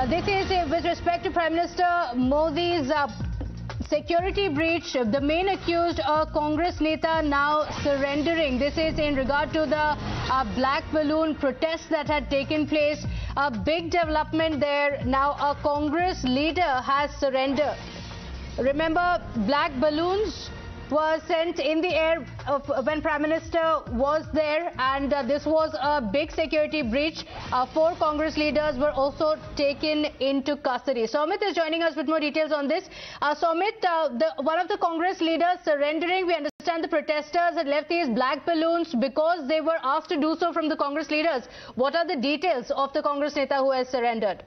This is with respect to Prime Minister Modi's security breach. The main accused, Congress Neta, now surrendering. This is in regard to the black balloon protest that had taken place. A big development there. Now a Congress leader has surrendered. Remember, black balloons were sent in the air when Prime Minister was there, and this was a big security breach. 4 Congress leaders were also taken into custody. Somit is joining us with more details on this. Somit, one of the Congress leaders surrendering. We understand the protesters had left these black balloons because they were asked to do so from the Congress leaders. What are the details of the Congress Neta who has surrendered?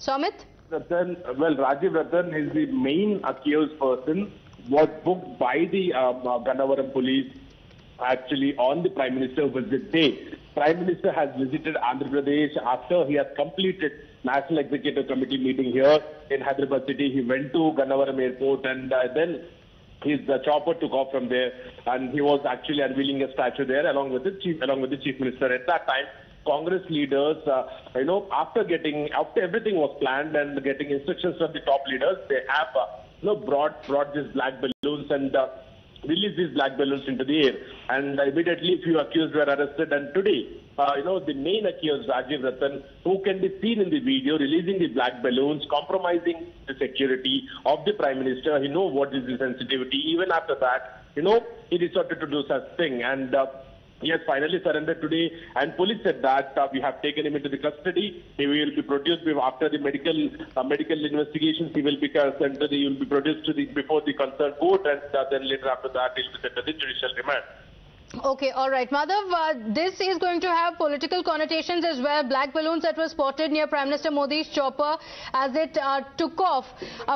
Somit? Well, Rajiv Ratan is the main accused person. Was booked by the Gannavaram police actually on the Prime Minister visit day. Prime Minister has visited Andhra Pradesh after he has completed National Executive Committee meeting here in Hyderabad city. He went to Gannavaram airport, and then his chopper took off from there, and he was actually unveiling a statue there along with the chief minister. At that time, Congress leaders, after everything was planned and getting instructions from the top leaders, they have brought these black balloons and released these black balloons into the air. And immediately a few accused were arrested. And today, the main accused, Rajiv Ratan, who can be seen in the video releasing the black balloons, compromising the security of the Prime Minister. He knows what is the sensitivity. Even after that, he resorted to do such thing. And he has finally surrendered today, and police said that we have taken him into the custody. He will be produced after the medical investigations. He will be produced before the concerned court, and then later after that he will be sent to the judicial remand. Okay, all right. Madhav, this is going to have political connotations as well. Black balloons that were spotted near Prime Minister Modi's chopper as it took off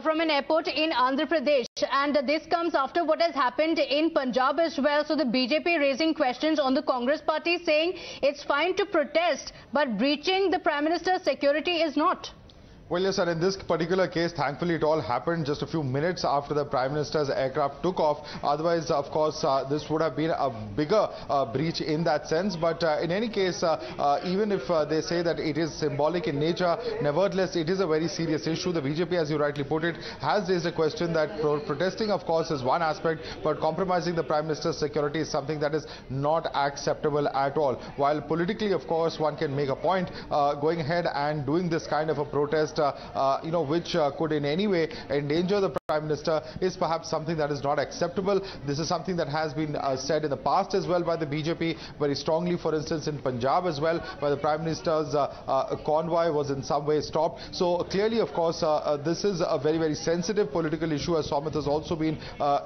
from an airport in Andhra Pradesh. And this comes after what has happened in Punjab as well. So the BJP raising questions on the Congress party, saying it's fine to protest, but breaching the Prime Minister's security is not. Well, yes, sir, in this particular case, thankfully, it all happened just a few minutes after the Prime Minister's aircraft took off. Otherwise, of course, this would have been a bigger breach in that sense. But in any case, even if they say that it is symbolic in nature, nevertheless, it is a very serious issue. The BJP, as you rightly put it, has raised a question that protesting, of course, is one aspect, but compromising the Prime Minister's security is something that is not acceptable at all. While politically, of course, one can make a point, going ahead and doing this kind of a protest, which could in any way endanger the Prime Minister, is perhaps something that is not acceptable. This is something that has been said in the past as well by the BJP very strongly. For instance, in Punjab as well, where the Prime Minister's convoy was in some way stopped. So clearly, of course, this is a very, very sensitive political issue, as Somit has also been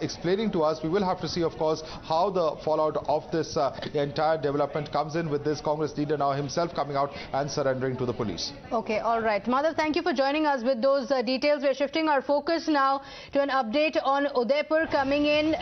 explaining to us. We will have to see, of course, how the fallout of this entire development comes in, with this Congress leader now himself coming out and surrendering to the police. Okay, all right. Madhav, thank you for joining us with those details. We're shifting our focus now to an update on Udaipur coming in.